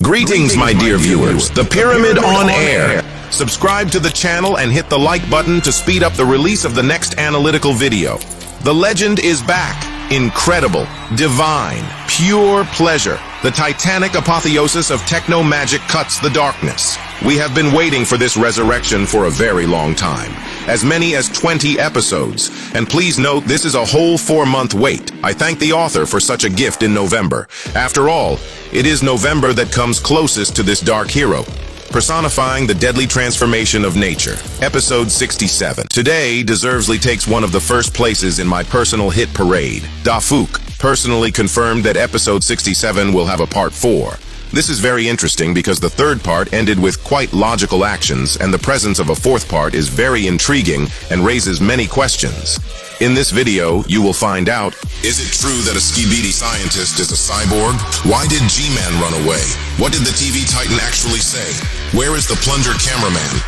Greetings, my dear viewers. The Pyramid on Air. Subscribe to the channel and hit the like button to speed up the release of the next analytical video. The legend is back. Incredible, divine, pure pleasure. The titanic apotheosis of techno magic cuts the darkness. We have been waiting for this resurrection for a very long time. As many as 20 episodes. And please note, this is a whole 4-month wait. I thank the author for such a gift in November. After all, it is November that comes closest to this dark hero, personifying the deadly transformation of nature. Episode 67. Today deservedly takes one of the first places in my personal hit parade. Dafuk personally confirmed that episode 67 will have a part 4. This is very interesting because the third part ended with quite logical actions, and the presence of a fourth part is very intriguing and raises many questions. In this video, you will find out, is it true that a SKIBIDI scientist is a cyborg? Why did G-Man run away? What did the TV Titan actually say? Where is the plunger cameraman?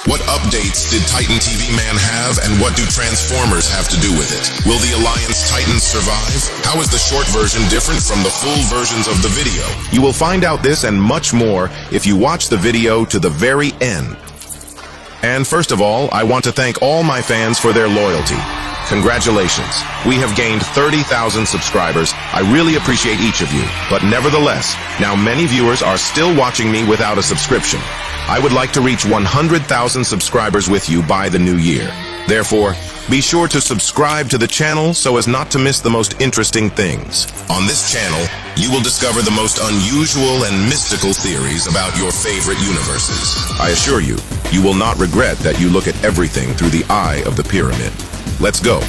What updates did Titan TV Man have, and what do Transformers have to do with it? Will the Alliance Titans survive? How is the short version different from the full versions of the video? You will find out this and much more if you watch the video to the very end. And first of all, I want to thank all my fans for their loyalty. Congratulations. We have gained 30,000 subscribers. I really appreciate each of you. But nevertheless, now many viewers are still watching me without a subscription. I would like to reach 100,000 subscribers with you by the new year. Therefore, be sure to subscribe to the channel so as not to miss the most interesting things. On this channel, you will discover the most unusual and mystical theories about your favorite universes. I assure you, you will not regret that you look at everything through the eye of the pyramid. Let's go.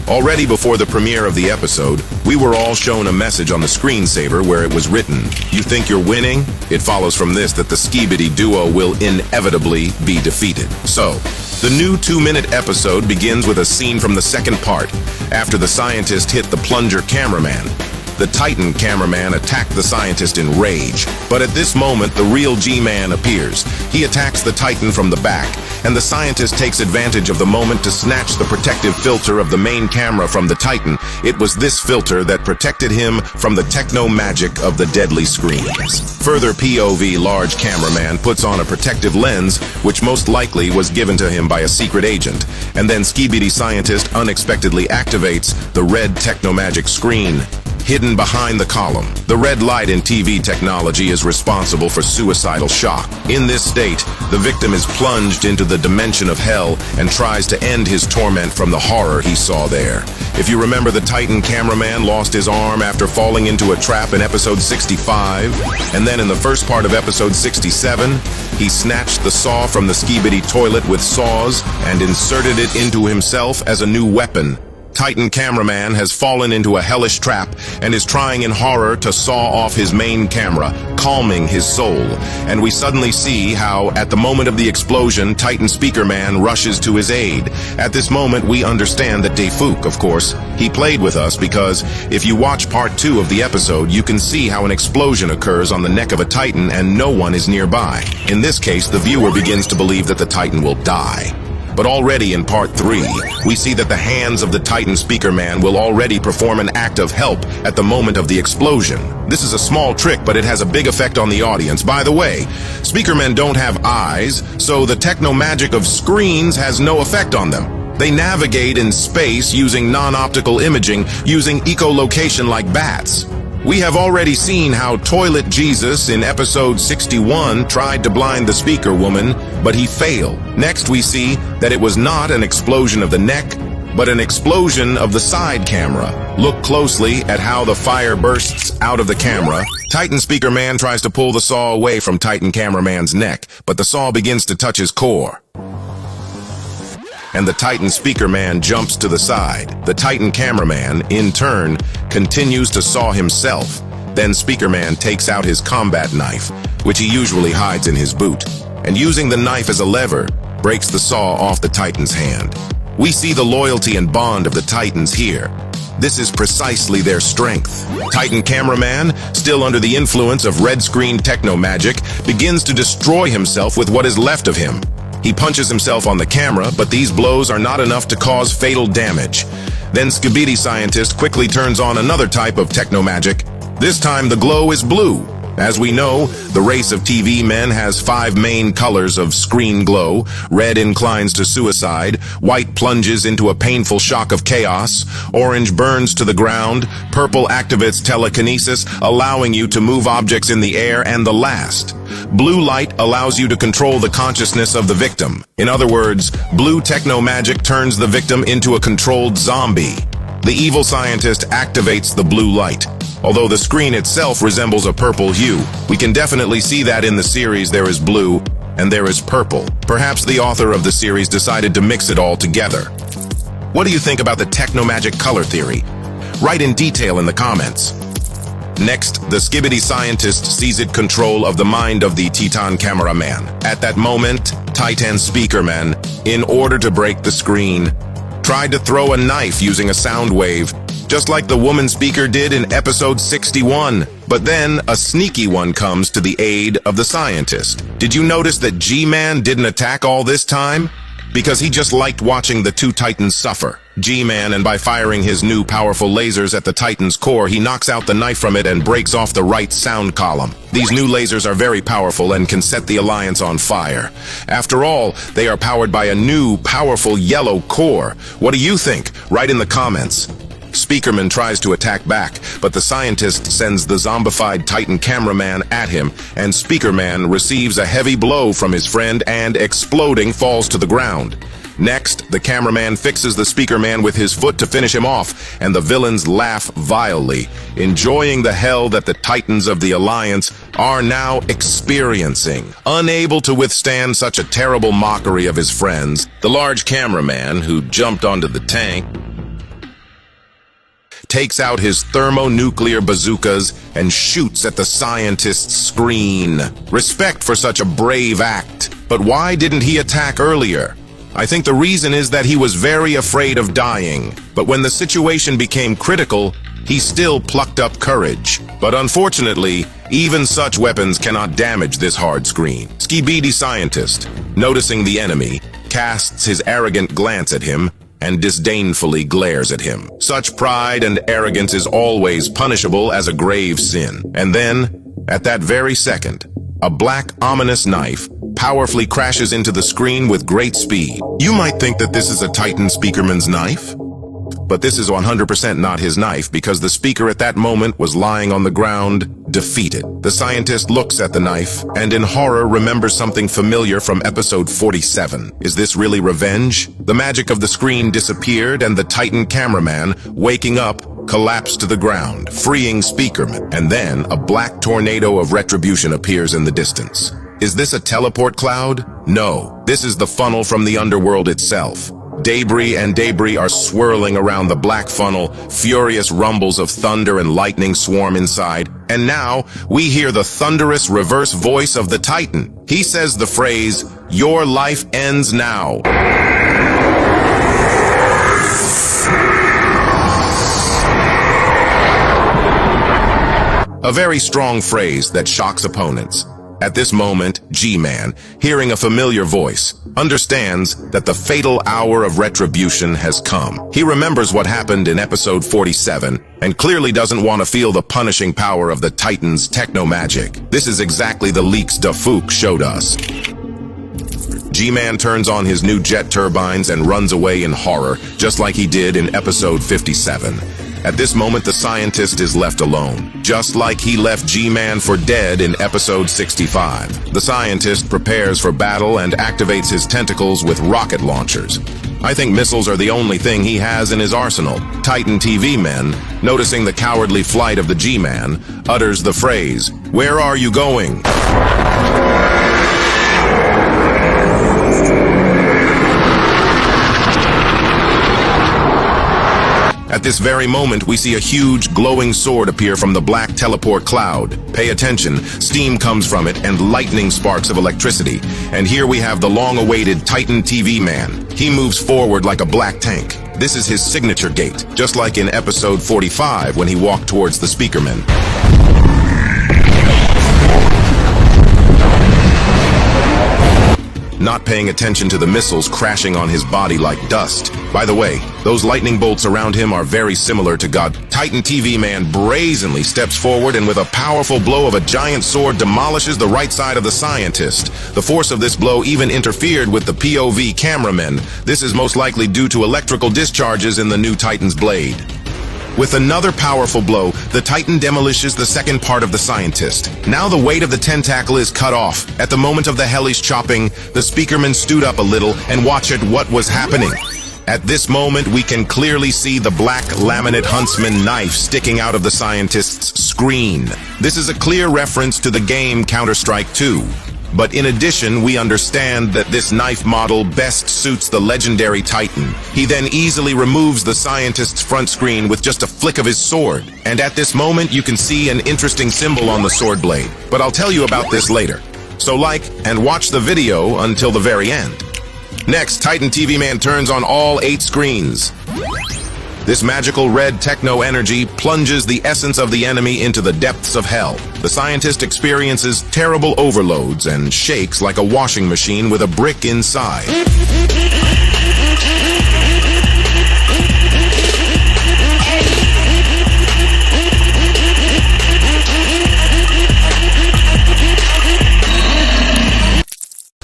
Already before the premiere of the episode, we were all shown a message on the screensaver where it was written, "You think you're winning?" It follows from this that the SKIBIDI duo will inevitably be defeated. So, the new 2-minute episode begins with a scene from the second part, after the scientist hit the plunger cameraman. The Titan cameraman attacked the scientist in rage, but at this moment the real G-Man appears. He attacks the Titan from the back, and the scientist takes advantage of the moment to snatch the protective filter of the main camera from the Titan. It was this filter that protected him from the techno magic of the deadly screens. Further, POV large cameraman puts on a protective lens, which most likely was given to him by a secret agent, and then SKIBIDI scientist unexpectedly activates the red techno magic screen hidden behind the column. The red light in TV technology is responsible for suicidal shock. In this state, the victim is plunged into the dimension of hell and tries to end his torment from the horror he saw there. If you remember, the Titan cameraman lost his arm after falling into a trap in episode 65, and then in the first part of episode 67, he snatched the saw from the SKIBIDI toilet with saws and inserted it into himself as a new weapon. Titan cameraman has fallen into a hellish trap and is trying in horror to saw off his main camera, calming his soul. And we suddenly see how, at the moment of the explosion, Titan speaker man rushes to his aid. At this moment, we understand that Dafuk, of course, he played with us because if you watch part 2 of the episode, you can see how an explosion occurs on the neck of a Titan and no one is nearby. In this case, the viewer begins to believe that the Titan will die. But already in part 3, we see that the hands of the Titan speaker man will already perform an act of help at the moment of the explosion. This is a small trick, but it has a big effect on the audience. By the way, speaker men don't have eyes, so the techno magic of screens has no effect on them. They navigate in space using non-optical imaging, using echolocation like bats. We have already seen how Toilet Jesus in episode 61 tried to blind the speaker woman, but he failed. Next we see that it was not an explosion of the neck, but an explosion of the side camera. Look closely at how the fire bursts out of the camera. Titan speaker man tries to pull the saw away from Titan cameraman's neck, but the saw begins to touch his core. And the Titan speaker man jumps to the side. The Titan cameraman, in turn, continues to saw himself. Then speaker man takes out his combat knife, which he usually hides in his boot, and using the knife as a lever, breaks the saw off the Titan's hand. We see the loyalty and bond of the Titans here. This is precisely their strength. Titan cameraman, still under the influence of red screen techno magic, begins to destroy himself with what is left of him. He punches himself on the camera, but these blows are not enough to cause fatal damage. Then SKIBIDI scientist quickly turns on another type of techno magic. This time the glow is blue. As we know, the race of TV men has 5 main colors of screen glow. Red inclines to suicide, white plunges into a painful shock of chaos, orange burns to the ground, purple activates telekinesis, allowing you to move objects in the air, and the last, blue light, allows you to control the consciousness of the victim. In other words, blue techno-magic turns the victim into a controlled zombie. The evil scientist activates the blue light. Although the screen itself resembles a purple hue, we can definitely see that in the series there is blue and there is purple. Perhaps the author of the series decided to mix it all together. What do you think about the techno-magic color theory? Write in detail in the comments. Next, the SKIBIDI scientist seized control of the mind of the Titan cameraman. At that moment, Titan speakerman, in order to break the screen, tried to throw a knife using a sound wave, just like the woman speaker did in episode 61. But then, a sneaky one comes to the aid of the scientist. Did you notice that G-Man didn't attack all this time? Because he just liked watching the two Titans suffer. G-Man, and by firing his new powerful lasers at the Titan's core, he knocks out the knife from it and breaks off the right sound column. These new lasers are very powerful and can set the Alliance on fire. After all, they are powered by a new, powerful yellow core. What do you think? Write in the comments. Speakerman tries to attack back, but the scientist sends the zombified Titan cameraman at him, and Speakerman receives a heavy blow from his friend and, exploding, falls to the ground. Next, the cameraman fixes the Speakerman with his foot to finish him off, and the villains laugh vilely, enjoying the hell that the Titans of the Alliance are now experiencing. Unable to withstand such a terrible mockery of his friends, the large cameraman, who jumped onto the tank, takes out his thermonuclear bazookas and shoots at the scientist's screen. Respect for such a brave act. But why didn't he attack earlier? I think the reason is that he was very afraid of dying. But when the situation became critical, he still plucked up courage. But unfortunately, even such weapons cannot damage this hard screen. SKIBIDI scientist, noticing the enemy, casts his arrogant glance at him and disdainfully glares at him. Such pride and arrogance is always punishable as a grave sin. And then, at that very second, a black, ominous knife powerfully crashes into the screen with great speed. You might think that this is a Titan speakerman's knife, but this is 100% not his knife, because the speaker at that moment was lying on the ground, defeated. The scientist looks at the knife and in horror remembers something familiar from episode 47. Is this really revenge? The magic of the screen disappeared and the Titan cameraman, waking up, collapsed to the ground, freeing Speakerman. And then a black tornado of retribution appears in the distance. Is this a teleport cloud? No, this is the funnel from the underworld itself. Debris and debris are swirling around the black funnel, furious rumbles of thunder and lightning swarm inside, and now we hear the thunderous reverse voice of the Titan. He says the phrase, "Your life ends now." A very strong phrase that shocks opponents. At this moment, G-Man, hearing a familiar voice, understands that the fatal hour of retribution has come. He remembers what happened in episode 47 and clearly doesn't want to feel the punishing power of the Titan's techno-magic. This is exactly the leaks Dafuk showed us. G-Man turns on his new jet turbines and runs away in horror, just like he did in episode 57. At this moment, the scientist is left alone, just like he left G-Man for dead in episode 65. The scientist prepares for battle and activates his tentacles with rocket launchers. I think missiles are the only thing he has in his arsenal. Titan TV men, noticing the cowardly flight of the G-Man, utters the phrase, "Where are you going?" At this very moment, we see a huge glowing sword appear from the black teleport cloud. Pay attention, steam comes from it and lightning sparks of electricity. And here we have the long-awaited Titan TV man. He moves forward like a black tank. This is his signature gait, just like in episode 45 when he walked towards the Speakerman. Not paying attention to the missiles crashing on his body like dust, By the way, those lightning bolts around him are very similar to God. Titan TV Man brazenly steps forward and with a powerful blow of a giant sword demolishes the right side of the scientist. The force of this blow even interfered with the POV cameramen. This is most likely due to electrical discharges in the new Titan's blade. With another powerful blow, the Titan demolishes the second part of the scientist. Now the weight of the tentacle is cut off. At the moment of the hellish chopping, the speakerman stood up a little and watched what was happening. At this moment, we can clearly see the black laminate huntsman knife sticking out of the scientist's screen. This is a clear reference to the game Counter-Strike 2. But in addition, we understand that this knife model best suits the legendary Titan. He then easily removes the scientist's front screen with just a flick of his sword. And at this moment, you can see an interesting symbol on the sword blade. But I'll tell you about this later. So like and watch the video until the very end. Next, Titan TV Man turns on all 8 screens. This magical red techno energy plunges the essence of the enemy into the depths of hell. The scientist experiences terrible overloads and shakes like a washing machine with a brick inside.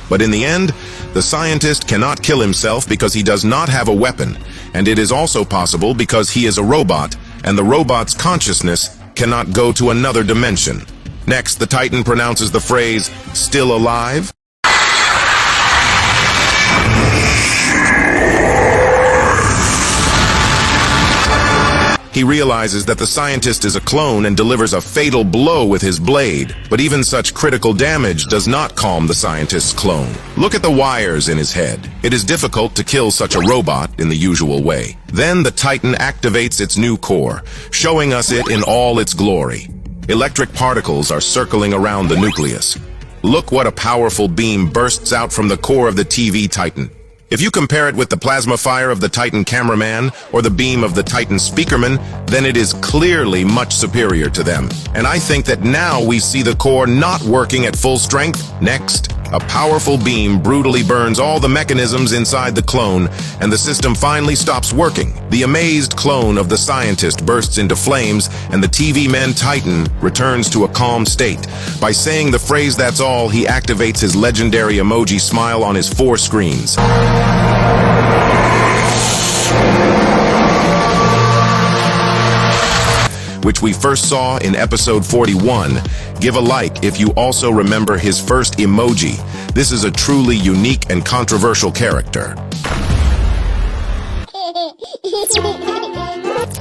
But in the end, the scientist cannot kill himself because he does not have a weapon, and it is also possible because he is a robot, and the robot's consciousness cannot go to another dimension. Next, the Titan pronounces the phrase, "Still alive?" He realizes that the scientist is a clone and delivers a fatal blow with his blade, but even such critical damage does not calm the scientist's clone. Look at the wires in his head. It is difficult to kill such a robot in the usual way. Then the Titan activates its new core, showing us it in all its glory. Electric particles are circling around the nucleus. Look what a powerful beam bursts out from the core of the TV Titan. If you compare it with the plasma fire of the Titan cameraman or the beam of the Titan speakerman, then it is clearly much superior to them. And I think that now we see the core not working at full strength. Next, a powerful beam brutally burns all the mechanisms inside the clone, and the system finally stops working. The amazed clone of the scientist bursts into flames, and the TV man Titan returns to a calm state. By saying the phrase "that's all," he activates his legendary emoji smile on his 4 screens. Which we first saw in episode 41. Give a like if you also remember his first emoji. This is a truly unique and controversial character.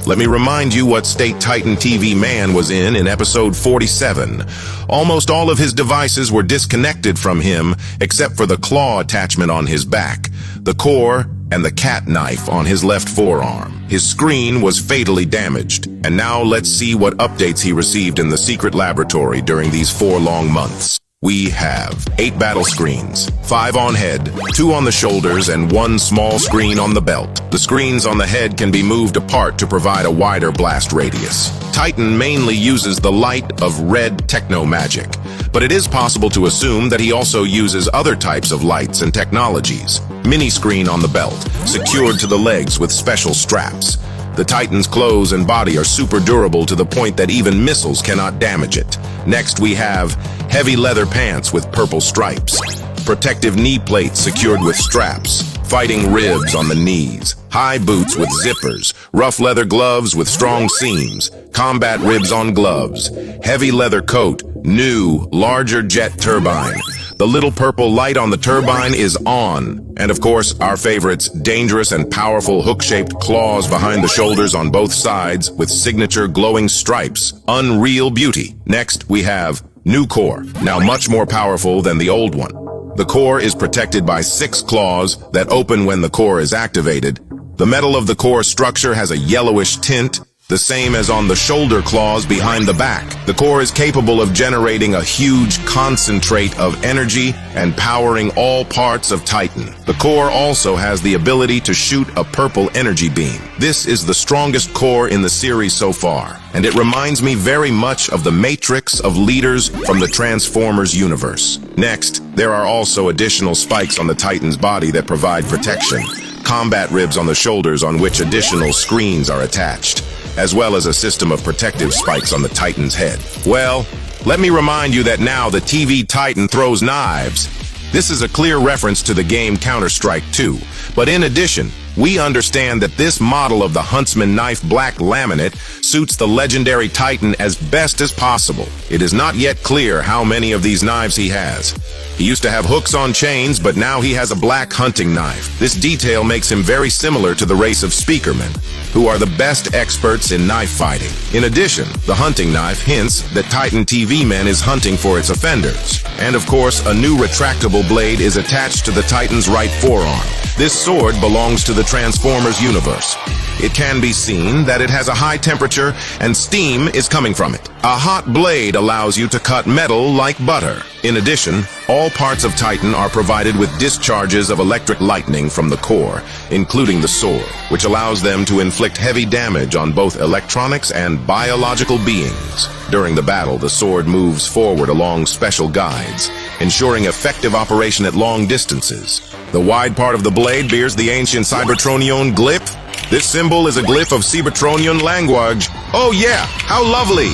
Let me remind you what state Titan TV Man was in episode 47. Almost all of his devices were disconnected from him, except for the claw attachment on his back, the core, and the cat knife on his left forearm. His screen was fatally damaged, and now let's see what updates he received in the secret laboratory during these 4 long months. We have 8 battle screens, 5 on head, 2 on the shoulders, and 1 small screen on the belt. The screens on the head can be moved apart to provide a wider blast radius. Titan mainly uses the light of red techno magic, but it is possible to assume that he also uses other types of lights and technologies. Mini screen on the belt, secured to the legs with special straps. The Titan's clothes and body are super durable to the point that even missiles cannot damage it. Next, we have heavy leather pants with purple stripes, protective knee plates secured with straps, fighting ribs on the knees, high boots with zippers, rough leather gloves with strong seams, combat ribs on gloves, heavy leather coat, new, larger jet turbine. The little purple light on the turbine is on. And of course, our favorites, dangerous and powerful hook-shaped claws behind the shoulders on both sides with signature glowing stripes. Unreal beauty. Next, we have new core, now much more powerful than the old one. The core is protected by 6 claws that open when the core is activated. The metal of the core structure has a yellowish tint, the same as on the shoulder claws behind the back. The core is capable of generating a huge concentrate of energy and powering all parts of Titan. The core also has the ability to shoot a purple energy beam. This is the strongest core in the series so far, and it reminds me very much of the matrix of leaders from the Transformers universe. Next, there are also additional spikes on the Titan's body that provide protection. combat ribs on the shoulders on which additional screens are attached, as well as a system of protective spikes on the Titan's head. Well, let me remind you that now the TV Titan throws knives. This is a clear reference to the game Counter-Strike 2, but in addition, we understand that this model of the Huntsman knife black laminate suits the legendary Titan as best as possible. It is not yet clear how many of these knives he has. He used to have hooks on chains, but now he has a black hunting knife. This detail makes him very similar to the race of speakermen, who are the best experts in knife fighting. In addition, the hunting knife hints that Titan TV Men is hunting for its offenders. And of course, a new retractable blade is attached to the Titan's right forearm. This sword belongs to the Transformers universe. It can be seen that it has a high temperature and steam is coming from it. A hot blade allows you to cut metal like butter. In addition, all parts of Titan are provided with discharges of electric lightning from the core, including the sword, which allows them to inflict heavy damage on both electronics and biological beings. During the battle, the sword moves forward along special guides, ensuring effective operation at long distances. The wide part of the blade bears the ancient Cybertronian glyph. This symbol is a glyph of Cybertronian language. Oh yeah, how lovely!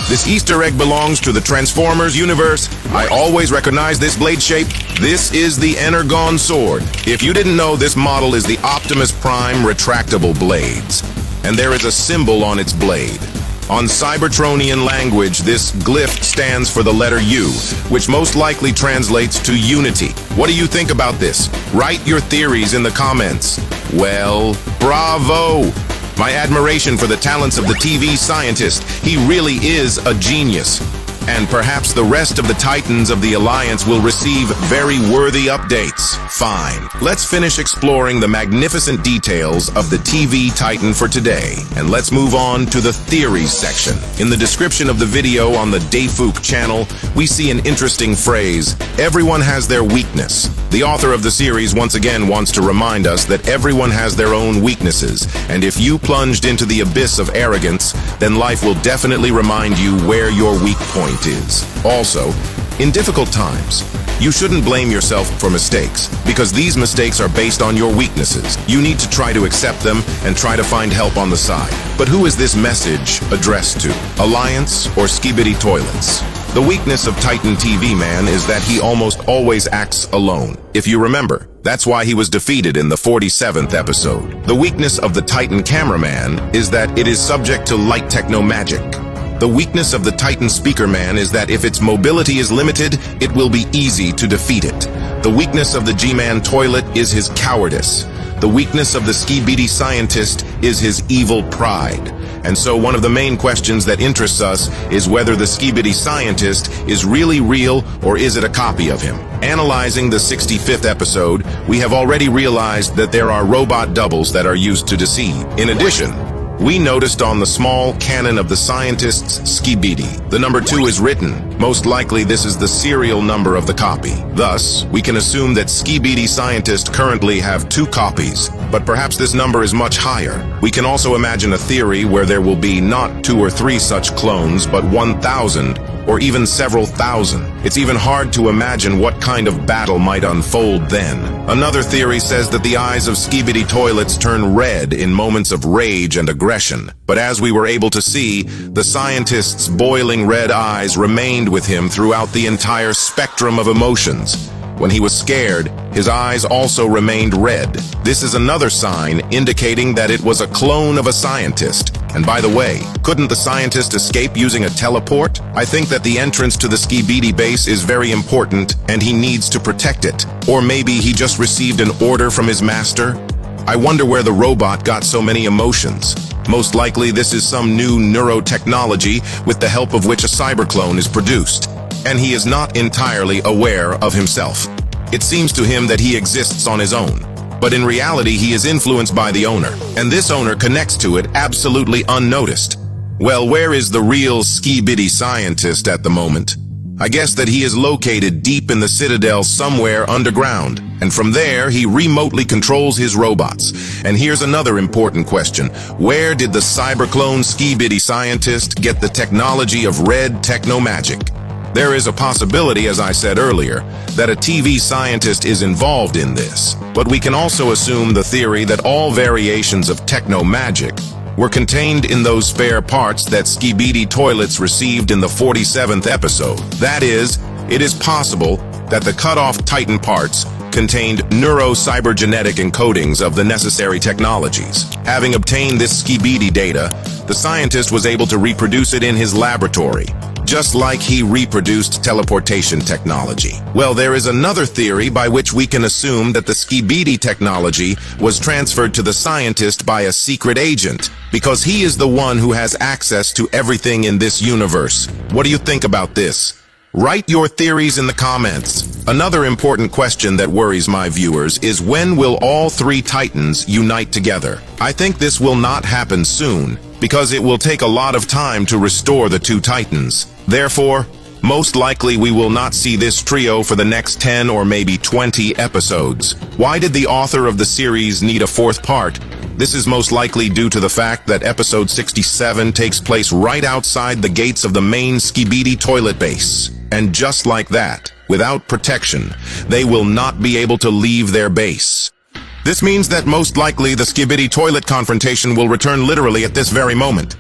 This Easter egg belongs to the Transformers universe. I always recognize this blade shape. This is the Energon sword. If you didn't know, this model is the Optimus Prime retractable blades, and there is a symbol on its blade. On Cybertronian language, this glyph stands for the letter U, which most likely translates to unity. What do you think about this? Write your theories in the comments. Well, bravo! My admiration for the talents of the TV scientist. He really is a genius. And perhaps the rest of the Titans of the Alliance will receive very worthy updates. Fine. Let's finish exploring the magnificent details of the TV Titan for today, and let's move on to the theories section. In the description of the video on the Dayfook channel, we see an interesting phrase: everyone has their weakness. The author of the series once again wants to remind us that everyone has their own weaknesses, and if you plunged into the abyss of arrogance, then life will definitely remind you where your weak point is. Also, in difficult times, you shouldn't blame yourself for mistakes, because these mistakes are based on your weaknesses. You need to try to accept them and try to find help on the side. But who is this message addressed to? Alliance or SKIBIDI toilets? The weakness of Titan TV Man is that he almost always acts alone. If you remember, that's why he was defeated in the 47th episode. The weakness of the Titan cameraman is that it is subject to light techno magic. The weakness of the Titan Speaker Man is that if its mobility is limited, it will be easy to defeat it. The weakness of the G-Man toilet is his cowardice. The weakness of the SKIBIDI scientist is his evil pride. And so one of the main questions that interests us is whether the SKIBIDI scientist is really real or is it a copy of him. Analyzing the 65th episode, we have already realized that there are robot doubles that are used to deceive. In addition, we noticed on the small cannon of the scientist's SKIBIDI, the number 2 is written. Most likely this is the serial number of the copy. Thus, we can assume that SKIBIDI scientists currently have 2 copies, but perhaps this number is much higher. We can also imagine a theory where there will be not 2 or 3 such clones, but 1,000 or even several thousand. It's even hard to imagine what kind of battle might unfold then. Another theory says that the eyes of SKIBIDI toilets turn red in moments of rage and aggression. But as we were able to see, the scientist's boiling red eyes remained with him throughout the entire spectrum of emotions. When he was scared, his eyes also remained red. This is another sign indicating that it was a clone of a scientist. And by the way, couldn't the scientist escape using a teleport? I think that the entrance to the SKIBIDI base is very important and he needs to protect it. Or maybe he just received an order from his master? I wonder where the robot got so many emotions. Most likely this is some new neurotechnology with the help of which a cyberclone is produced. And he is not entirely aware of himself. It seems to him that he exists on his own, but in reality he is influenced by the owner, and this owner connects to it absolutely unnoticed. Well, where is the real SKIBIDI scientist at the moment? I guess that he is located deep in the Citadel somewhere underground, and from there he remotely controls his robots. And here's another important question. Where did the cyberclone SKIBIDI scientist get the technology of red techno magic? There is a possibility, as I said earlier, that a TV scientist is involved in this, but we can also assume the theory that all variations of techno-magic were contained in those spare parts that SKIBIDI toilets received in the 47th episode. That is, it is possible that the cut-off Titan parts contained neuro-cybergenetic encodings of the necessary technologies. Having obtained this SKIBIDI data, the scientist was able to reproduce it in his laboratory, just like he reproduced teleportation technology. Well, there is another theory by which we can assume that the SKIBIDI technology was transferred to the scientist by a secret agent, because he is the one who has access to everything in this universe. What do you think about this? Write your theories in the comments. Another important question that worries my viewers is, when will all three Titans unite together? I think this will not happen soon, because it will take a lot of time to restore the two Titans. Therefore, most likely we will not see this trio for the next 10 or maybe 20 episodes. Why did the author of the series need a fourth part? This is most likely due to the fact that episode 67 takes place right outside the gates of the main SKIBIDI toilet base. And just like that, without protection, they will not be able to leave their base. This means that most likely the SKIBIDI toilet confrontation will return literally at this very moment.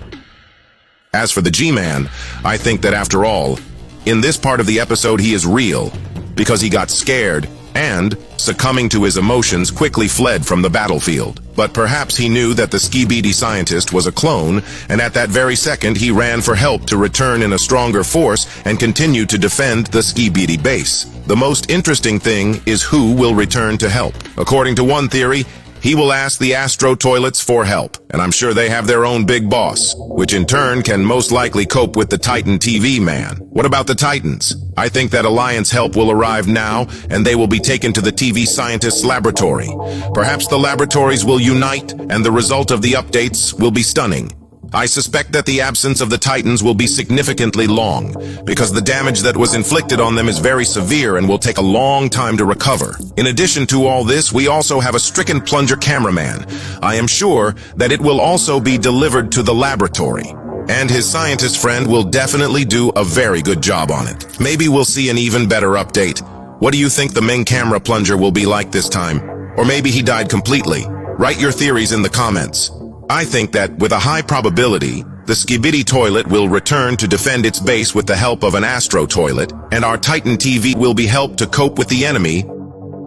As for the G-Man, I think that after all, in this part of the episode he is real, because he got scared and, succumbing to his emotions, quickly fled from the battlefield. But perhaps he knew that the SKIBIDI scientist was a clone, and at that very second he ran for help to return in a stronger force and continue to defend the SKIBIDI base. The most interesting thing is who will return to help. According to one theory, he will ask the Astro Toilets for help, and I'm sure they have their own big boss, which in turn can most likely cope with the Titan TV man. What about the Titans? I think that Alliance help will arrive now, and they will be taken to the TV scientist's laboratory. Perhaps the laboratories will unite, and the result of the updates will be stunning. I suspect that the absence of the Titans will be significantly long, because the damage that was inflicted on them is very severe and will take a long time to recover. In addition to all this, we also have a stricken plunger cameraman. I am sure that it will also be delivered to the laboratory, and his scientist friend will definitely do a very good job on it. Maybe we'll see an even better update. What do you think the main camera plunger will be like this time? Or maybe he died completely? Write your theories in the comments. I think that, with a high probability, the SKIBIDI toilet will return to defend its base with the help of an Astro toilet, and our Titan TV will be helped to cope with the enemy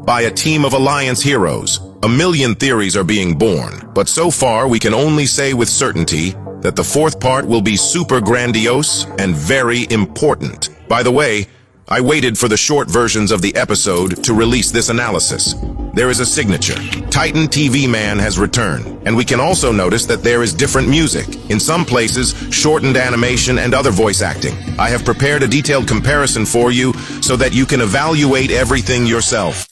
by a team of Alliance heroes. A million theories are being born, but so far we can only say with certainty that the fourth part will be super grandiose and very important. By the way, I waited for the short versions of the episode to release this analysis. There is a signature. Titan TV Man has returned, and we can also notice that there is different music. In some places, shortened animation and other voice acting. I have prepared a detailed comparison for you so that you can evaluate everything yourself.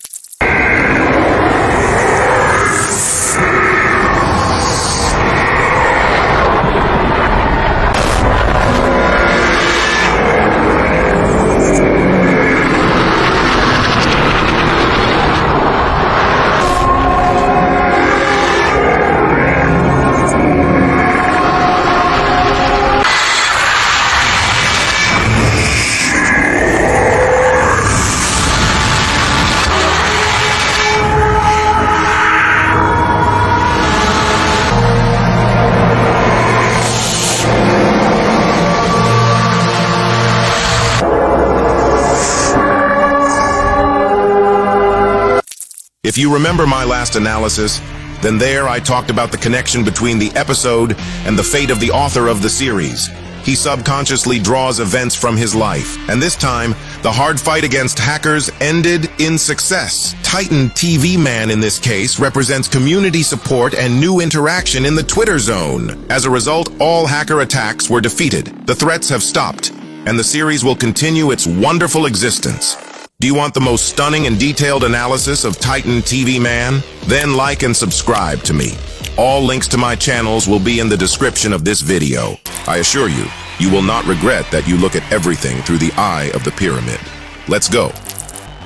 If you remember my last analysis, then there I talked about the connection between the episode and the fate of the author of the series. He subconsciously draws events from his life, and this time, the hard fight against hackers ended in success. Titan TV Man in this case represents community support and new interaction in the Twitter zone. As a result, all hacker attacks were defeated, the threats have stopped, and the series will continue its wonderful existence. Do you want the most stunning and detailed analysis of Titan TV Man? Then like and subscribe to me. All links to my channels will be in the description of this video. I assure you, you will not regret that you look at everything through the eye of the pyramid. Let's go.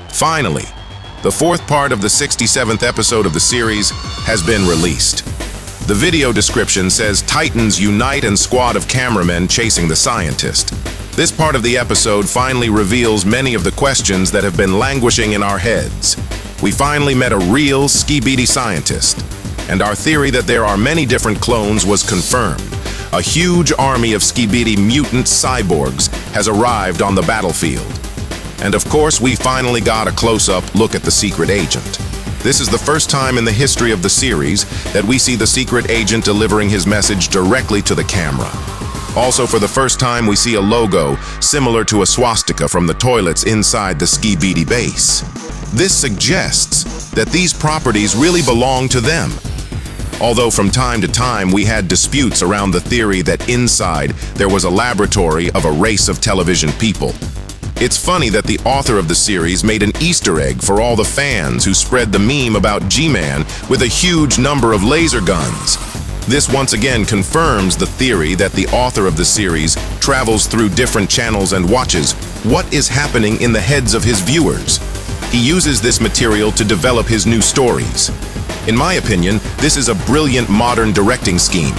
Finally, the fourth part of the 67th episode of the series has been released. The video description says Titans unite and squad of cameramen chasing the scientist. This part of the episode finally reveals many of the questions that have been languishing in our heads. We finally met a real SKIBIDI scientist, and our theory that there are many different clones was confirmed. A huge army of SKIBIDI mutant cyborgs has arrived on the battlefield. And of course, we finally got a close-up look at the secret agent. This is the first time in the history of the series that we see the secret agent delivering his message directly to the camera. Also, for the first time, we see a logo similar to a swastika from the toilets inside the SKIBIDI base. This suggests that these properties really belong to them. Although from time to time we had disputes around the theory that inside there was a laboratory of a race of television people. It's funny that the author of the series made an Easter egg for all the fans who spread the meme about G-Man with a huge number of laser guns. This once again confirms the theory that the author of the series travels through different channels and watches what is happening in the heads of his viewers. He uses this material to develop his new stories. In my opinion, this is a brilliant modern directing scheme.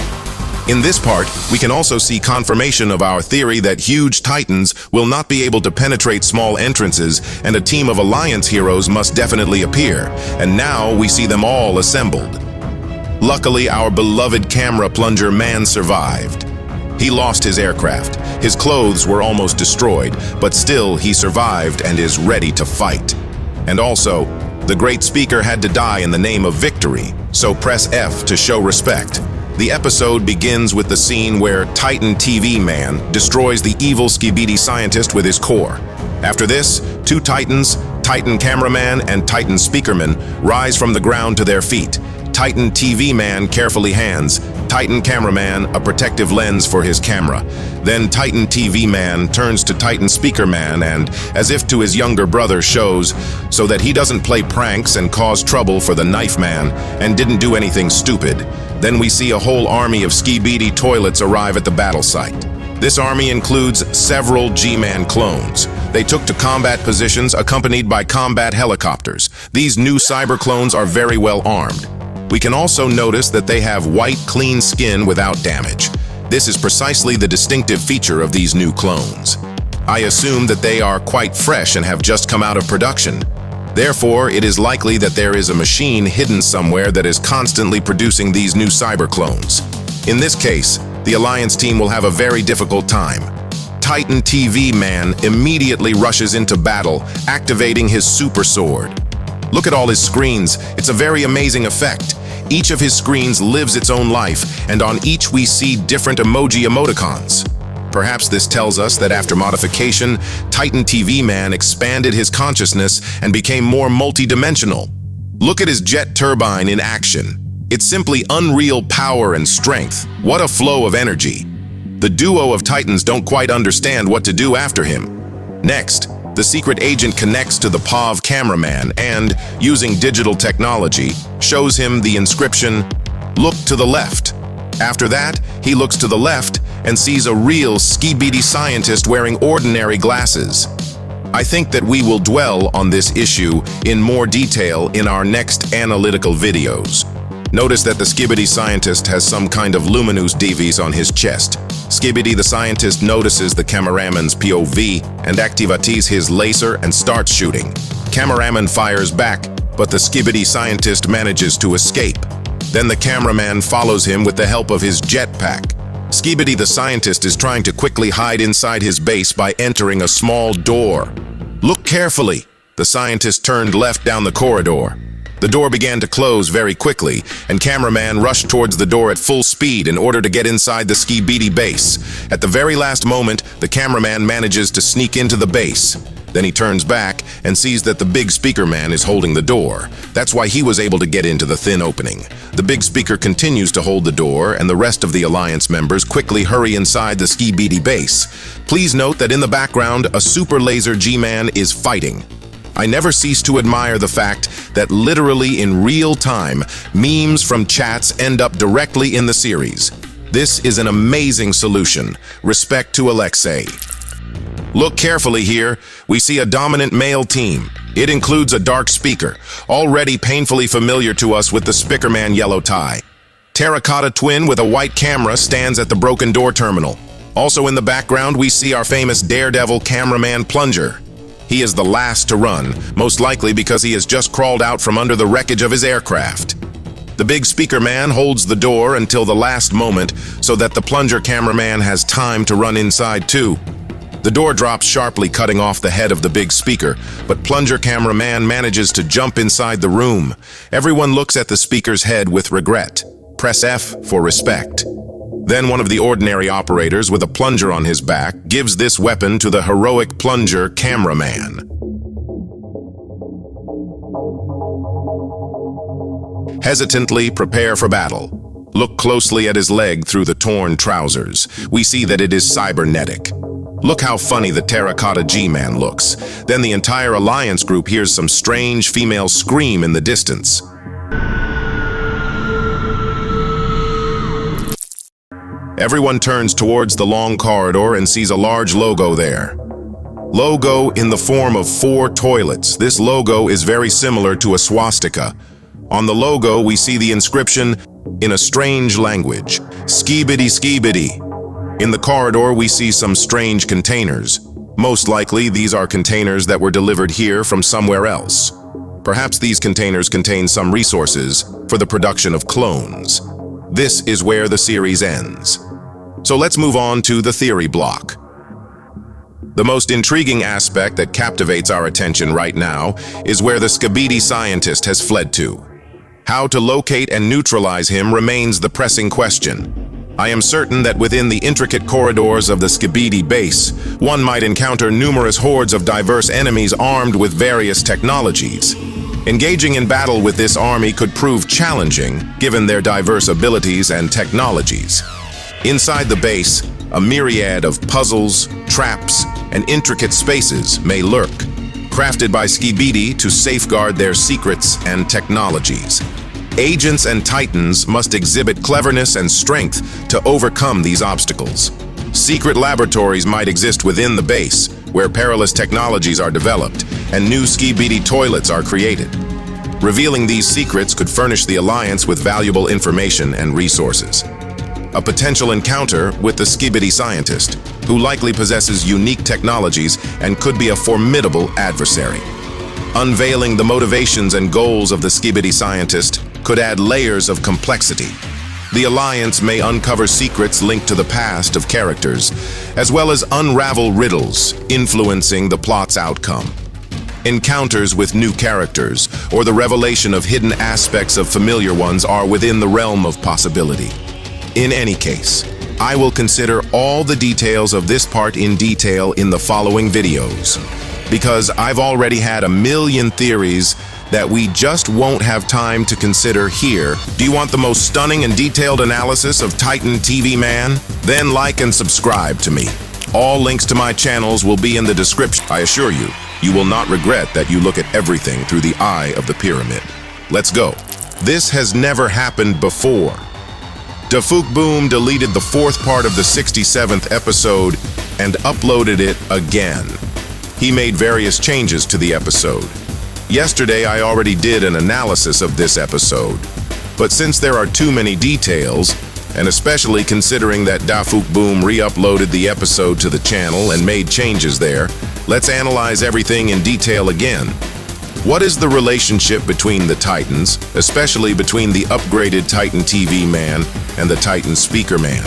In this part, we can also see confirmation of our theory that huge titans will not be able to penetrate small entrances, and a team of Alliance heroes must definitely appear. And now we see them all assembled. Luckily, our beloved camera plunger man survived. He lost his aircraft. His clothes were almost destroyed, but still he survived and is ready to fight. And also, the great speaker had to die in the name of victory, so press F to show respect. The episode begins with the scene where Titan TV Man destroys the evil SKIBIDI scientist with his core. After this, two Titans, Titan Cameraman and Titan Speakerman, rise from the ground to their feet. Titan TV Man carefully hands Titan Cameraman a protective lens for his camera. Then Titan TV Man turns to Titan Speaker Man and, as if to his younger brother, shows so that he doesn't play pranks and cause trouble for the Knife Man and didn't do anything stupid. Then we see a whole army of SKIBIDI toilets arrive at the battle site. This army includes several G-Man clones. They took to combat positions accompanied by combat helicopters. These new cyber clones are very well armed. We can also notice that they have white, clean skin without damage. This is precisely the distinctive feature of these new clones. I assume that they are quite fresh and have just come out of production. Therefore, it is likely that there is a machine hidden somewhere that is constantly producing these new cyber clones. In this case, the Alliance team will have a very difficult time. Titan TV Man immediately rushes into battle, activating his super sword. Look at all his screens. It's a very amazing effect. Each of his screens lives its own life, and on each we see different emoticons. Perhaps this tells us that after modification, Titan TV Man expanded his consciousness and became more multi-dimensional. Look at his jet turbine in action. It's simply unreal power and strength. What a flow of energy. The duo of Titans don't quite understand what to do after him. Next, the secret agent connects to the POV cameraman and, using digital technology, shows him the inscription, "Look to the left." After that, he looks to the left and sees a real SKIBIDI scientist wearing ordinary glasses. I think that we will dwell on this issue in more detail in our next analytical videos. Notice that the SKIBIDI scientist has some kind of luminous device on his chest. SKIBIDI the scientist notices the cameraman's POV and activates his laser and starts shooting. Cameraman fires back, but the SKIBIDI scientist manages to escape. Then the cameraman follows him with the help of his jetpack. SKIBIDI the scientist is trying to quickly hide inside his base by entering a small door. Look carefully. The scientist turned left down the corridor. The door began to close very quickly, and cameraman rushed towards the door at full speed in order to get inside the SKIBIDI base. At the very last moment, the cameraman manages to sneak into the base. Then he turns back and sees that the big speaker man is holding the door. That's why he was able to get into the thin opening. The big speaker continues to hold the door, and the rest of the Alliance members quickly hurry inside the SKIBIDI base. Please note that in the background, a super laser G-Man is fighting. I never cease to admire the fact that literally in real time, memes from chats end up directly in the series. This is an amazing solution. Respect to Alexei. Look carefully here. We see a dominant male team. It includes a dark speaker, already painfully familiar to us with the Speakerman yellow tie. Terracotta twin with a white camera stands at the broken door terminal. Also in the background, we see our famous daredevil cameraman Plunger. He is the last to run, most likely because he has just crawled out from under the wreckage of his aircraft. The big speaker man holds the door until the last moment so that the Plunger cameraman has time to run inside too. The door drops sharply, cutting off the head of the big speaker, but Plunger cameraman manages to jump inside the room. Everyone looks at the speaker's head with regret. Press F for respect. Then one of the ordinary operators with a plunger on his back gives this weapon to the heroic Plunger cameraman. Hesitantly prepare for battle. Look closely at his leg through the torn trousers. We see that it is cybernetic. Look how funny the terracotta G-Man looks. Then the entire Alliance group hears some strange female scream in the distance. Everyone turns towards the long corridor and sees a large logo there. Logo in the form of 4 toilets. This logo is very similar to a swastika. On the logo, we see the inscription in a strange language, SKIBIDI SKIBIDI. In the corridor, we see some strange containers. Most likely, these are containers that were delivered here from somewhere else. Perhaps these containers contain some resources for the production of clones. This is where the series ends. So let's move on to the theory block. The most intriguing aspect that captivates our attention right now is where the SKIBIDI scientist has fled to. How to locate and neutralize him remains the pressing question. I am certain that within the intricate corridors of the SKIBIDI base, one might encounter numerous hordes of diverse enemies armed with various technologies. Engaging in battle with this army could prove challenging, given their diverse abilities and technologies. Inside the base, a myriad of puzzles, traps, and intricate spaces may lurk, crafted by SKIBIDI to safeguard their secrets and technologies. Agents and Titans must exhibit cleverness and strength to overcome these obstacles. Secret laboratories might exist within the base, where perilous technologies are developed and new SKIBIDI toilets are created. Revealing these secrets could furnish the Alliance with valuable information and resources. A potential encounter with the SKIBIDI scientist, who likely possesses unique technologies and could be a formidable adversary. Unveiling the motivations and goals of the SKIBIDI scientist could add layers of complexity. The Alliance may uncover secrets linked to the past of characters, as well as unravel riddles influencing the plot's outcome. Encounters with new characters or the revelation of hidden aspects of familiar ones are within the realm of possibility. In any case, I will consider all the details of this part in detail in the following videos, because I've already had a million theories that we just won't have time to consider here. Do you want the most stunning and detailed analysis of Titan TV Man? Then like and subscribe to me. All links to my channels will be in the description. I assure you, you will not regret that you look at everything through the eye of the pyramid. Let's go. This has never happened before. Boom deleted the 4th part of the 67th episode and uploaded it again. He made various changes to the episode. Yesterday, I already did an analysis of this episode, but since there are too many details, and especially considering that Boom re-uploaded the episode to the channel and made changes there, let's analyze everything in detail again. What is the relationship between the Titans, especially between the upgraded Titan TV Man and the Titan Speaker Man?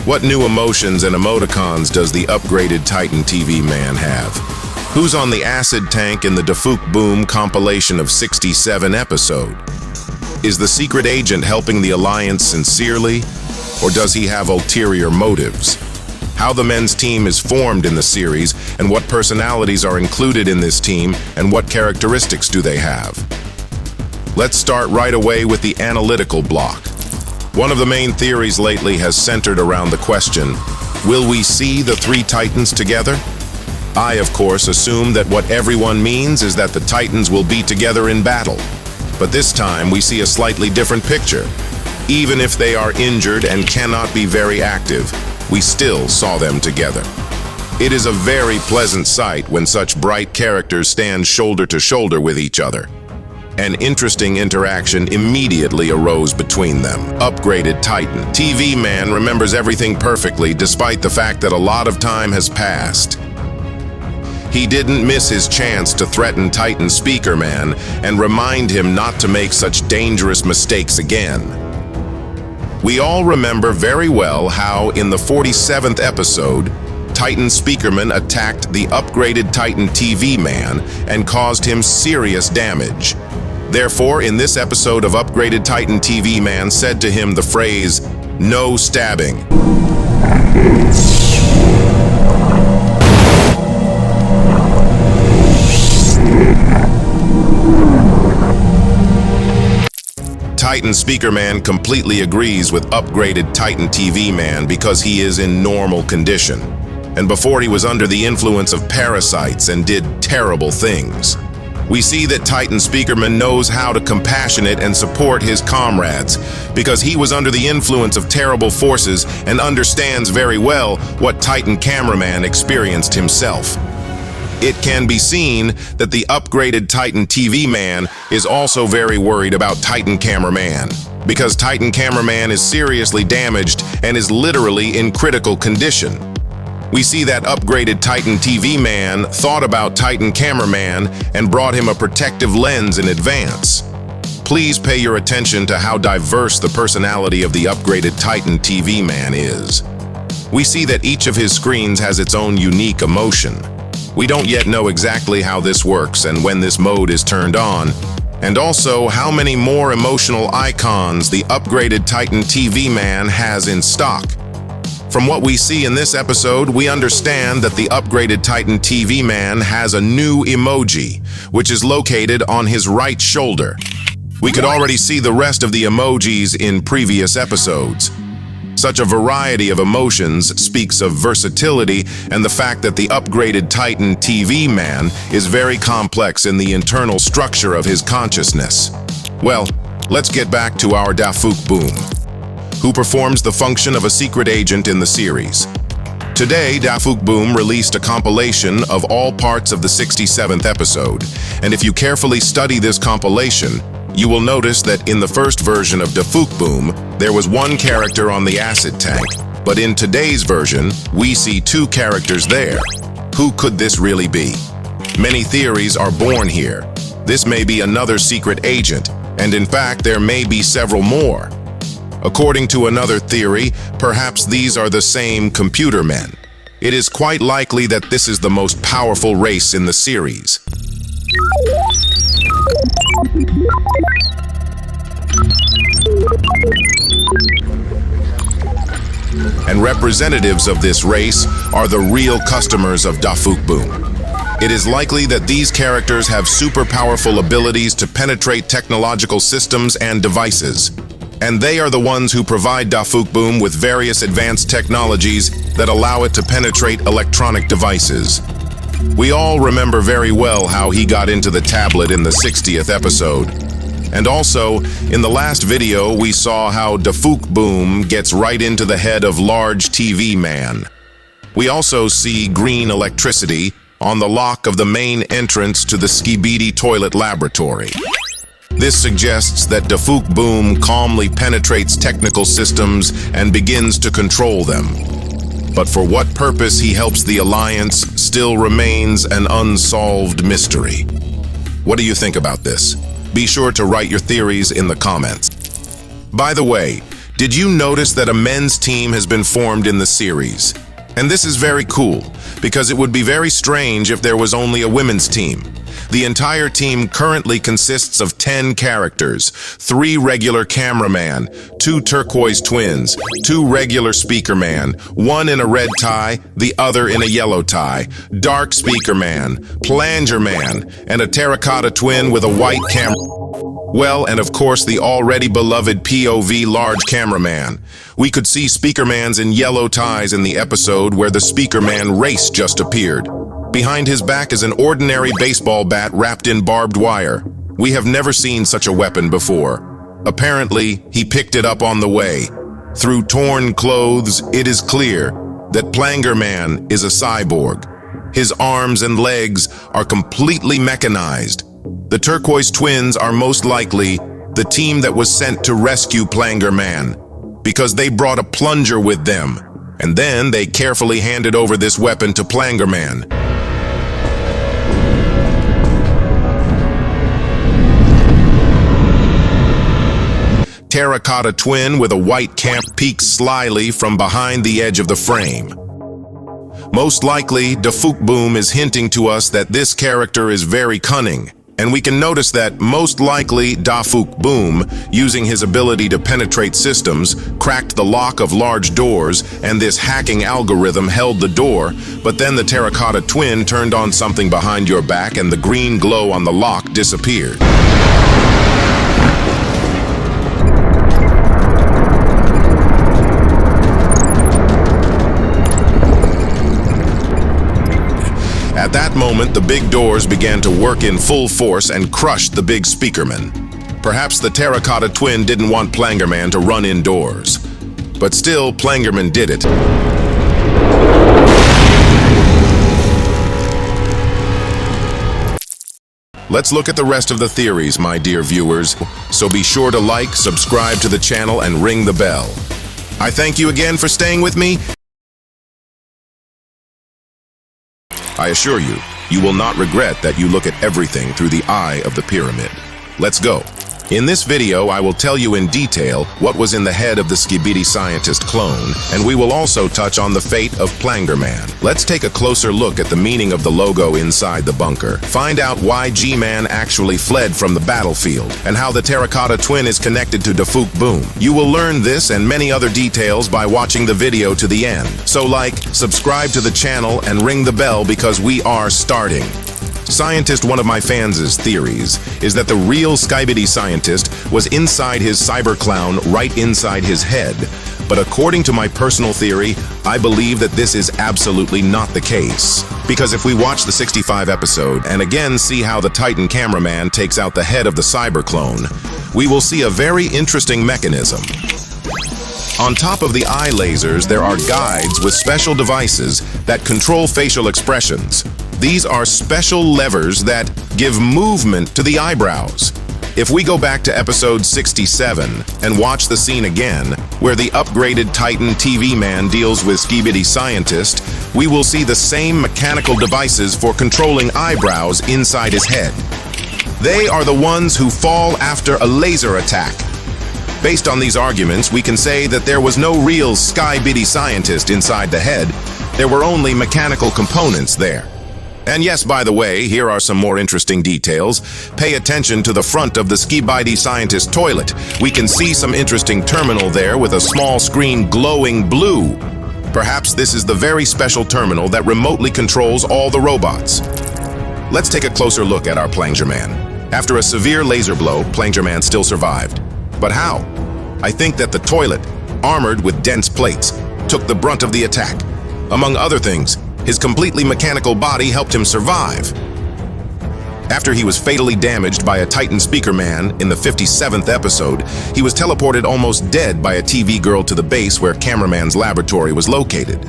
What new emotions and emoticons does the upgraded Titan TV Man have? Who's on the acid tank in the Boom compilation of 67 episode? Is the secret agent helping the Alliance sincerely, or does he have ulterior motives? How the men's team is formed in the series, and what personalities are included in this team, and what characteristics do they have? Let's start right away with the analytical block. One of the main theories lately has centered around the question, will we see the 3 Titans together? I, of course, assume that what everyone means is that the Titans will be together in battle. But this time, we see a slightly different picture. Even if they are injured and cannot be very active, we still saw them together. It is a very pleasant sight when such bright characters stand shoulder to shoulder with each other. An interesting interaction immediately arose between them. Upgraded Titan TV Man remembers everything perfectly despite the fact that a lot of time has passed. He didn't miss his chance to threaten Titan Speaker Man and remind him not to make such dangerous mistakes again. We all remember very well how, in the 47th episode, Titan Speakerman attacked the upgraded Titan TV Man and caused him serious damage. Therefore, in this episode of Upgraded Titan TV Man said to him the phrase, "No stabbing." Titan Speaker Man completely agrees with Upgraded Titan TV Man because he is in normal condition, and before he was under the influence of parasites and did terrible things. We see that Titan Speakerman knows how to compassionate and support his comrades because he was under the influence of terrible forces and understands very well what Titan Cameraman experienced himself. It can be seen that the upgraded Titan TV Man is also very worried about Titan Cameraman because Titan Cameraman is seriously damaged and is literally in critical condition. We see that upgraded Titan TV Man thought about Titan Cameraman and brought him a protective lens in advance. Please pay your attention to how diverse the personality of the upgraded Titan TV Man is. We see that each of his screens has its own unique emotion. We don't yet know exactly how this works and when this mode is turned on, and also how many more emotional icons the upgraded Titan TV Man has in stock. From what we see in this episode, we understand that the upgraded Titan TV Man has a new emoji, which is located on his right shoulder. We could already see the rest of the emojis in previous episodes. Such a variety of emotions speaks of versatility and the fact that the upgraded Titan TV Man is very complex in the internal structure of his consciousness. Well, let's get back to our Dafuk Boom, who performs the function of a secret agent in the series. Today, Dafuk Boom released a compilation of all parts of the 67th episode, and if you carefully study this compilation, you will notice that in the first version of Dafuk Boom, there was one character on the acid tank, but in today's version, we see two characters there. Who could this really be? Many theories are born here. This may be another secret agent, and in fact, there may be several more. According to another theory, perhaps these are the same computer men. It is quite likely that this is the most powerful race in the series. And representatives of this race are the real customers of Dafuk Boom. It is likely that these characters have super powerful abilities to penetrate technological systems and devices. And they are the ones who provide Dafuk Boom with various advanced technologies that allow it to penetrate electronic devices. We all remember very well how he got into the tablet in the 60th episode. And also, in the last video, we saw how Dafuk Boom gets right into the head of Large TV Man. We also see green electricity on the lock of the main entrance to the SKIBIDI toilet laboratory. This suggests that Dafuk Boom calmly penetrates technical systems and begins to control them. But for what purpose he helps the Alliance still remains an unsolved mystery. What do you think about this? Be sure to write your theories in the comments. By the way, did you notice that a men's team has been formed in the series? And this is very cool, because it would be very strange if there was only a women's team. The entire team currently consists of 10 characters, 3 regular cameraman, 2 turquoise twins, 2 regular speaker man, 1 in a red tie, the other in a yellow tie, dark speaker man, planger man, and a terracotta twin with a white camera. Well, and of course the already beloved POV large cameraman. We could see Speakermans in yellow ties in the episode where the Speakerman race just appeared. Behind his back is an ordinary baseball bat wrapped in barbed wire. We have never seen such a weapon before. Apparently, he picked it up on the way. Through torn clothes, it is clear that Plangerman is a cyborg. His arms and legs are completely mechanized. The Turquoise Twins are most likely the team that was sent to rescue Plangerman, because they brought a plunger with them, and then they carefully handed over this weapon to Plangerman. Terracotta Twin with a white cap peeks slyly from behind the edge of the frame. Most likely, Dafuk Boom is hinting to us that this character is very cunning, and we can notice that most likely Dafuk Boom, using his ability to penetrate systems, cracked the lock of large doors, and this hacking algorithm held the door, but then the Terracotta Twin turned on something behind your back and the green glow on the lock disappeared. At that moment, the big doors began to work in full force and crushed the big speakerman. Perhaps the Terracotta Twin didn't want Plangerman to run indoors. But still, Plangerman did it. Let's look at the rest of the theories, my dear viewers. So be sure to like, subscribe to the channel, and ring the bell. I thank you again for staying with me. I assure you, you will not regret that you look at everything through the eye of the pyramid. Let's go. In this video, I will tell you in detail what was in the head of the SKIBIDI scientist clone, and we will also touch on the fate of Plangerman. Let's take a closer look at the meaning of the logo inside the bunker. Find out why G-Man actually fled from the battlefield, and how the Terracotta Twin is connected to Dafuk Boom. You will learn this and many other details by watching the video to the end. So like, subscribe to the channel, and ring the bell because we are starting. Scientist, one of my fans' theories is that the real SKIBIDI scientist was inside his cyber clown, right inside his head. But according to my personal theory, I believe that this is absolutely not the case. Because if we watch the 65 episode and again see how the Titan cameraman takes out the head of the cyber clone, we will see a very interesting mechanism. On top of the eye lasers, there are guides with special devices that control facial expressions. These are special levers that give movement to the eyebrows. If we go back to episode 67 and watch the scene again, where the upgraded Titan TV man deals with SKIBIDI scientist, we will see the same mechanical devices for controlling eyebrows inside his head. They are the ones who fall after a laser attack. Based on these arguments, we can say that there was no real SKIBIDI scientist inside the head. There were only mechanical components there. And yes, by the way, here are some more interesting details. Pay attention to the front of the SKIBIDI scientist toilet. We can see some interesting terminal there with a small screen glowing blue. Perhaps this is the very special terminal that remotely controls all the robots. Let's take a closer look at our Plangerman. After a severe laser blow, Plangerman still survived. But how? I think that the toilet, armored with dense plates, took the brunt of the attack. Among other things, his completely mechanical body helped him survive. After he was fatally damaged by a Titan speakerman in the 57th episode, he was teleported almost dead by a TV girl to the base where Cameraman's laboratory was located.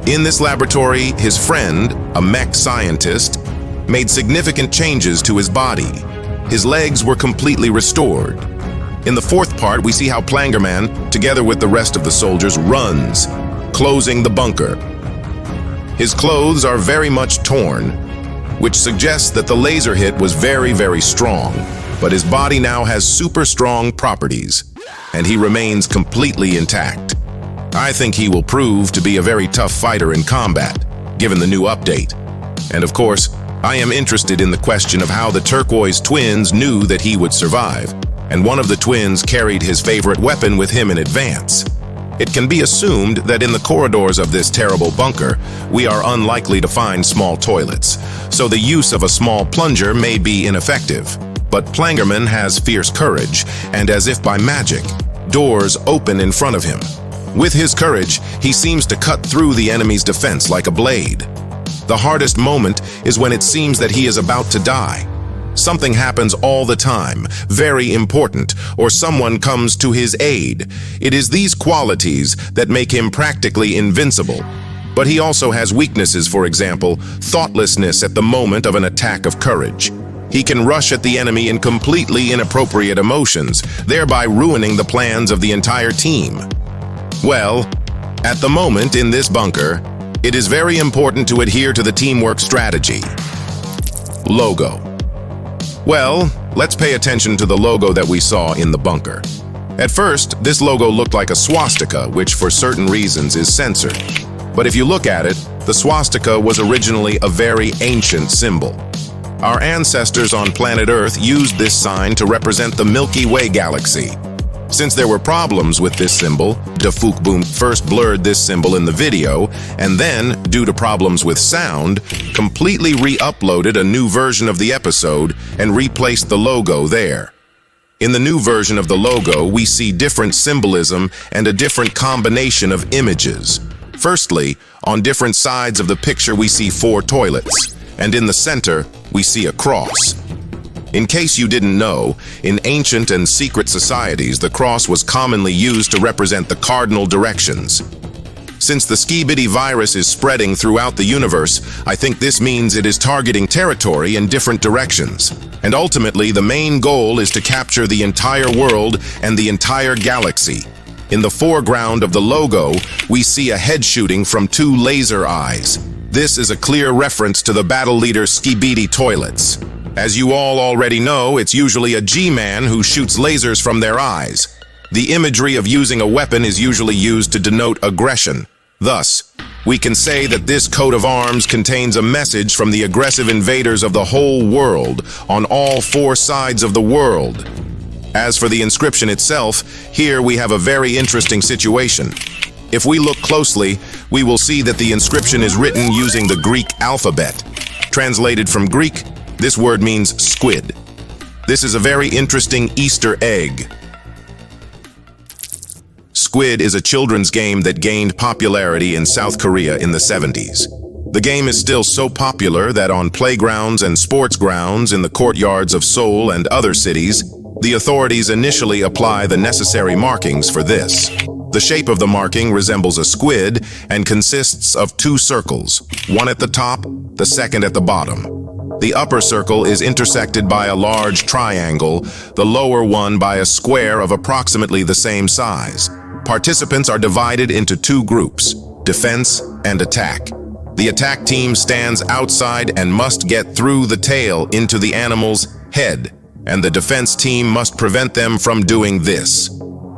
In this laboratory, his friend, a mech scientist, made significant changes to his body. His legs were completely restored. In the fourth part, we see how Plangerman, together with the rest of the soldiers, runs, closing the bunker. His clothes are very much torn, which suggests that the laser hit was very, very strong, but his body now has super strong properties, and he remains completely intact. I think he will prove to be a very tough fighter in combat, given the new update. And of course, I am interested in the question of how the Turquoise Twins knew that he would survive, and one of the twins carried his favorite weapon with him in advance. It can be assumed that in the corridors of this terrible bunker, we are unlikely to find small toilets, so the use of a small plunger may be ineffective. But Plangerman has fierce courage, and as if by magic, doors open in front of him. With his courage, he seems to cut through the enemy's defense like a blade. The hardest moment is when it seems that he is about to die. Something happens all the time, very important, or someone comes to his aid. It is these qualities that make him practically invincible. But he also has weaknesses, for example, thoughtlessness at the moment of an attack of courage. he can rush at the enemy in completely inappropriate emotions, thereby ruining the plans of the entire team. Well, at the moment in this bunker, it is very important to adhere to the teamwork strategy. Logo. Well, let's pay attention to the logo that we saw in the bunker. At first, this logo looked like a swastika, which for certain reasons is censored. But if you look at it, the swastika was originally a very ancient symbol. Our ancestors on planet Earth used this sign to represent the Milky Way galaxy. Since there were problems with this symbol, Boom first blurred this symbol in the video, and then, due to problems with sound, completely re-uploaded a new version of the episode and replaced the logo there. In the new version of the logo, we see different symbolism and a different combination of images. Firstly, on different sides of the picture we see 4 toilets, and in the center, we see a cross. In case you didn't know, in ancient and secret societies, the cross was commonly used to represent the cardinal directions. Since the SKIBIDI virus is spreading throughout the universe, I think this means it is targeting territory in different directions. And ultimately, the main goal is to capture the entire world and the entire galaxy. In the foreground of the logo, we see a head shooting from 2 laser eyes. This is a clear reference to the battle leader SKIBIDI toilets. As you all already know, it's usually a G-man who shoots lasers from their eyes. The imagery of using a weapon is usually used to denote aggression. Thus, we can say that this coat of arms contains a message from the aggressive invaders of the whole world, on all 4 sides of the world. As for the inscription itself, here we have a very interesting situation. If we look closely, we will see that the inscription is written using the Greek alphabet. Translated from Greek, this word means squid. This is a very interesting Easter egg. Squid is a children's game that gained popularity in South Korea in the 70s. The game is still so popular that on playgrounds and sports grounds in the courtyards of Seoul and other cities, the authorities initially apply the necessary markings for this. The shape of the marking resembles a squid and consists of 2 circles, one at the top, the second at the bottom. The upper circle is intersected by a large triangle, the lower one by a square of approximately the same size. Participants are divided into 2 groups, defense and attack. The attack team stands outside and must get through the tail into the animal's head, and the defense team must prevent them from doing this.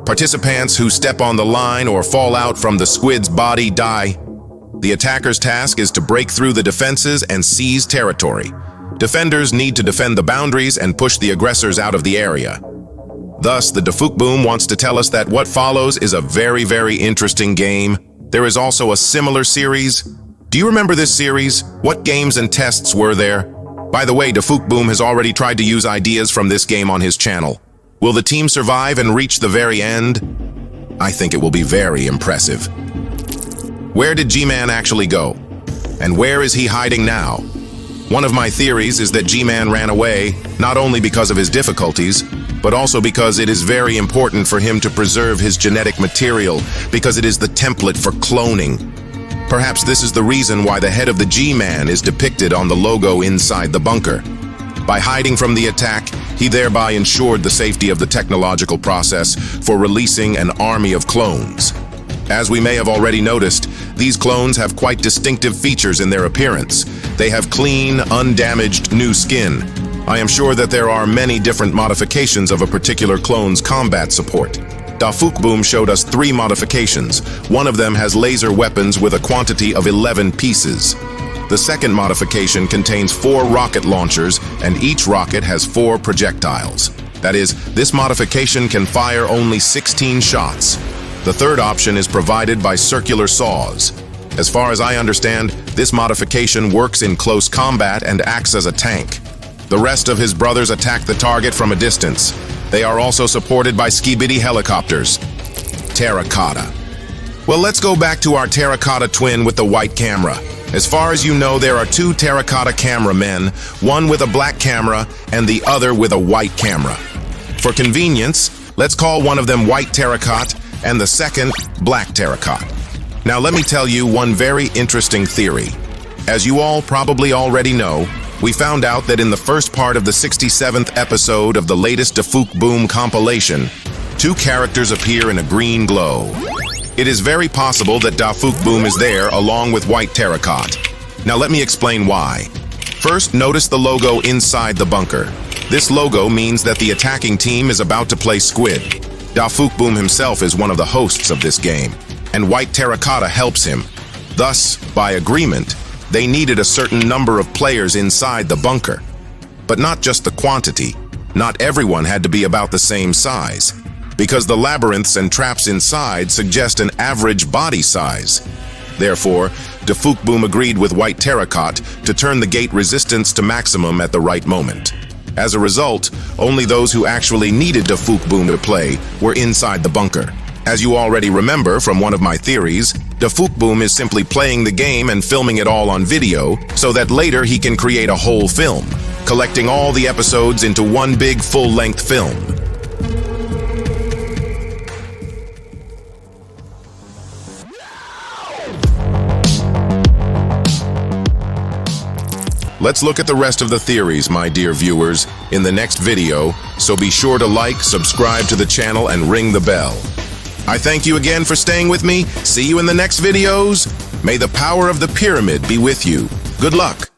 Participants who step on the line or fall out from the squid's body die. The attacker's task is to break through the defenses and seize territory. Defenders need to defend the boundaries and push the aggressors out of the area. Thus, the Boom wants to tell us that what follows is a very, very interesting game. There is also a similar series. Do you remember this series? What games and tests were there? By the way, Boom has already tried to use ideas from this game on his channel. Will the team survive and reach the very end? I think it will be very impressive. Where did G-Man actually go? And where is he hiding now? One of my theories is that G-Man ran away, not only because of his difficulties, but also because it is very important for him to preserve his genetic material, because it is the template for cloning. Perhaps this is the reason why the head of the G-Man is depicted on the logo inside the bunker. By hiding from the attack, he thereby ensured the safety of the technological process for releasing an army of clones. As we may have already noticed, these clones have quite distinctive features in their appearance. They have clean, undamaged new skin. I am sure that there are many different modifications of a particular clone's combat support. Boom showed us 3 modifications. One of them has laser weapons with a quantity of 11 pieces. The second modification contains 4 rocket launchers, and each rocket has 4 projectiles. That is, this modification can fire only 16 shots. The third option is provided by circular saws. As far as I understand, this modification works in close combat and acts as a tank. The rest of his brothers attack the target from a distance. They are also supported by SKIBIDI helicopters. Terracotta. Well, let's go back to our terracotta twin with the white camera. As far as you know, there are 2 terracotta cameramen, one with a black camera and the other with a white camera. For convenience, let's call one of them white terracotta and the second black terracotta. Now let me tell you one very interesting theory. As you all probably already know, We found out that in the first part of the 67th episode of the latest Dafuk Boom compilation, 2 characters appear in a green glow. It is very possible that Dafuk Boom is there along with White Terracotta. Now let me explain why. First, notice the logo inside the bunker. This logo means that the attacking team is about to play Squid. Dafuk Boom himself is one of the hosts of this game, and White Terracotta helps him. Thus, by agreement, they needed a certain number of players inside the bunker. But not just the quantity. Not everyone had to be about the same size, because the labyrinths and traps inside suggest an average body size. Therefore, Dafuk Boom agreed with White Terracotta to turn the gate resistance to maximum at the right moment. As a result, only those who actually needed Dafuk Boom to play were inside the bunker. As you already remember from one of my theories, Dafuk Boom is simply playing the game and filming it all on video so that later he can create a whole film, collecting all the episodes into one big full-length film. Let's look at the rest of the theories, my dear viewers, in the next video, so be sure to like, subscribe to the channel, and ring the bell. I thank you again for staying with me. See you in the next videos. May the power of the pyramid be with you. Good luck.